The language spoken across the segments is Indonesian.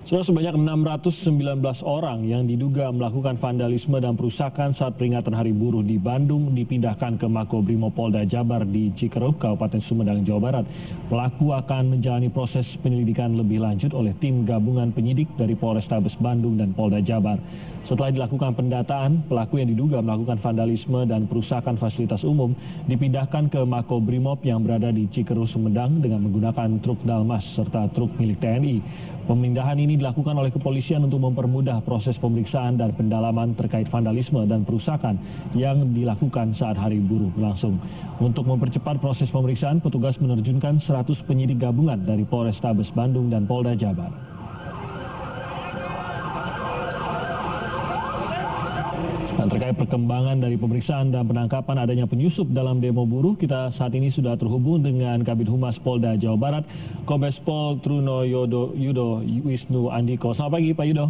Saudara, sebanyak 619 orang yang diduga melakukan vandalisme dan perusakan saat peringatan Hari Buruh di Bandung dipindahkan ke Makobrimob Polda Jabar di Cikeruk, Kabupaten Sumedang, Jawa Barat. Pelaku akan menjalani proses penyelidikan lebih lanjut oleh tim gabungan penyidik dari Polrestabes Bandung dan Polda Jabar. Setelah dilakukan pendataan, pelaku yang diduga melakukan vandalisme dan perusakan fasilitas umum dipindahkan ke Makobrimob yang berada di Cikeruk, Sumedang dengan menggunakan truk Dalmas serta truk milik TNI. Pemindahan ini dilakukan oleh kepolisian untuk mempermudah proses pemeriksaan dan pendalaman terkait vandalisme dan perusakan yang dilakukan saat Hari Buruh berlangsung. Untuk mempercepat proses pemeriksaan, petugas menerjunkan 100 penyidik gabungan dari Polrestabes Bandung dan Polda Jabar. Dan terkait perkembangan dari pemeriksaan dan penangkapan adanya penyusup dalam demo buruh, kita saat ini sudah terhubung dengan Kabid Humas Polda Jawa Barat, Kombes Pol Truno Yudo Wisnu Andiko. Selamat pagi, Pak Yudo.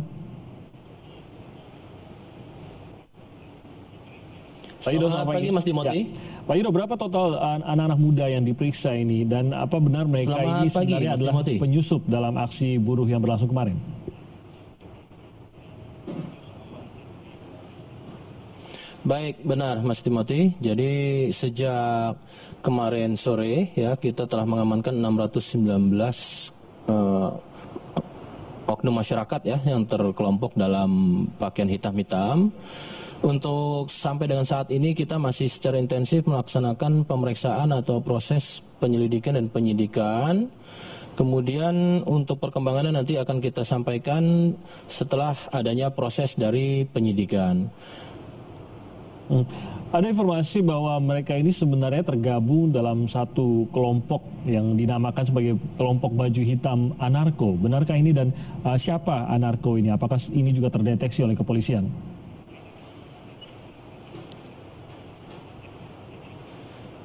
Pak Yudo, selamat pagi, Mas Timothy. Ya. Pak Yudo, berapa total anak-anak muda yang diperiksa ini dan apa benar mereka ini sebenarnya adalah penyusup dalam aksi buruh yang berlangsung kemarin? Baik, benar Mas Timothy. Jadi sejak kemarin sore ya kita telah mengamankan 619 oknum masyarakat ya yang terkelompok dalam pakaian hitam-hitam. Untuk sampai dengan saat ini kita masih secara intensif melaksanakan pemeriksaan atau proses penyelidikan dan penyidikan. Kemudian untuk perkembangannya nanti akan kita sampaikan setelah adanya proses dari penyidikan. Ada informasi bahwa mereka ini sebenarnya tergabung dalam satu kelompok yang dinamakan sebagai kelompok baju hitam anarko. Benarkah ini dan siapa anarko ini? Apakah ini juga terdeteksi oleh kepolisian?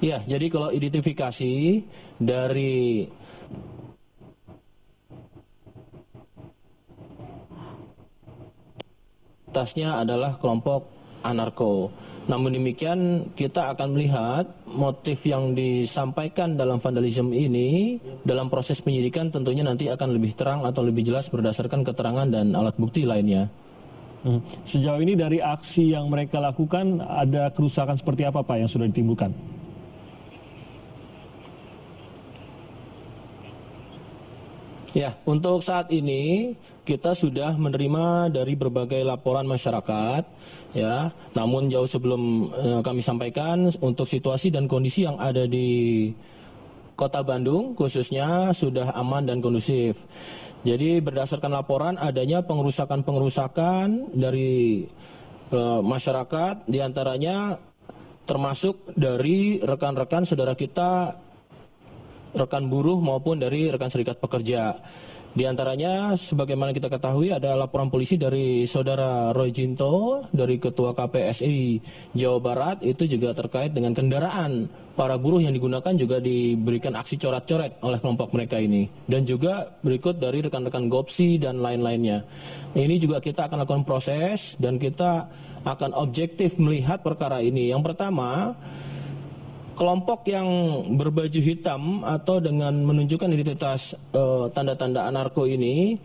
Ya, jadi kalau identifikasi dari tasnya adalah kelompok anarko. Namun demikian kita akan melihat motif yang disampaikan dalam vandalisme ini dalam proses penyidikan tentunya nanti akan lebih terang atau lebih jelas berdasarkan keterangan dan alat bukti lainnya. Sejauh ini dari aksi yang mereka lakukan ada kerusakan seperti apa Pak yang sudah ditimbulkan? Ya, untuk saat ini kita sudah menerima dari berbagai laporan masyarakat, ya. Namun jauh sebelum kami sampaikan untuk situasi dan kondisi yang ada di Kota Bandung khususnya sudah aman dan kondusif. Jadi berdasarkan laporan adanya pengerusakan dari masyarakat, diantaranya termasuk dari rekan-rekan saudara kita, rekan buruh maupun dari rekan serikat pekerja. Di antaranya sebagaimana kita ketahui ada laporan polisi dari saudara Roy Jinto dari Ketua KPSI Jawa Barat, itu juga terkait dengan kendaraan para buruh yang digunakan juga diberikan aksi coret-coret oleh kelompok mereka ini. Dan juga berikut dari rekan-rekan Gopsi dan lain-lainnya. Ini juga kita akan lakukan proses dan kita akan objektif melihat perkara ini. Yang pertama, kelompok yang berbaju hitam atau dengan menunjukkan identitas tanda-tanda anarko ini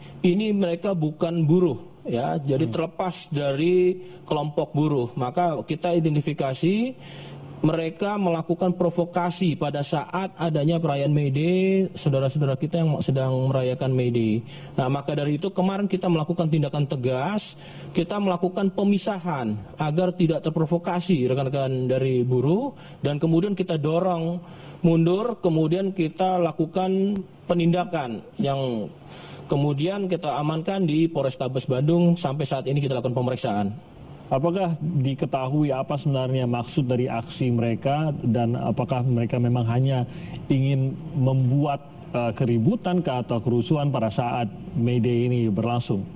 mereka bukan buruh ya. Jadi terlepas dari kelompok buruh, maka kita identifikasi mereka melakukan provokasi pada saat adanya perayaan May Day, saudara-saudara kita yang sedang merayakan May Day. Nah, maka dari itu kemarin kita melakukan tindakan tegas, kita melakukan pemisahan agar tidak terprovokasi rekan-rekan dari buruh, dan kemudian kita dorong mundur, kemudian kita lakukan penindakan yang kemudian kita amankan di Polrestabes Bandung. Sampai saat ini kita lakukan pemeriksaan. Apakah diketahui apa sebenarnya maksud dari aksi mereka dan apakah mereka memang hanya ingin membuat keributan atau kerusuhan pada saat May Day ini berlangsung?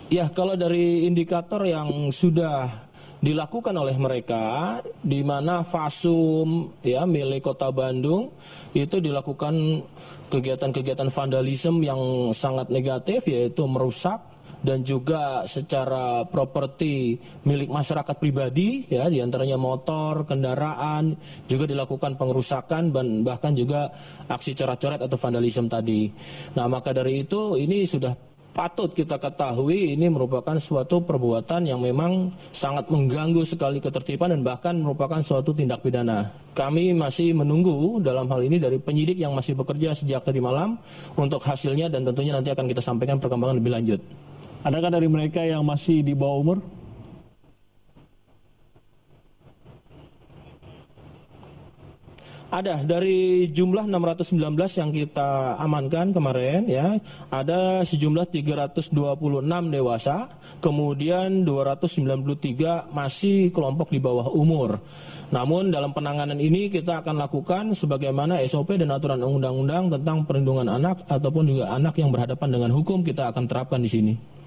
Ya, kalau dari indikator yang sudah dilakukan oleh mereka, di mana Fasum ya milik Kota Bandung itu dilakukan kegiatan-kegiatan vandalisme yang sangat negatif, yaitu merusak dan juga secara properti milik masyarakat pribadi, ya, diantaranya motor, kendaraan, juga dilakukan pengerusakan dan bahkan juga aksi coret-coret atau vandalisme tadi. Nah, maka dari itu ini sudah patut kita ketahui ini merupakan suatu perbuatan yang memang sangat mengganggu sekali ketertiban dan bahkan merupakan suatu tindak pidana. Kami masih menunggu dalam hal ini dari penyidik yang masih bekerja sejak tadi malam untuk hasilnya dan tentunya nanti akan kita sampaikan perkembangan lebih lanjut. Adakah dari mereka yang masih di bawah umur? Ada dari jumlah 619 yang kita amankan kemarin, ya, ada sejumlah 326 dewasa, kemudian 293 masih kelompok di bawah umur. Namun dalam penanganan ini kita akan lakukan sebagaimana SOP dan aturan undang-undang tentang perlindungan anak ataupun juga anak yang berhadapan dengan hukum kita akan terapkan di sini.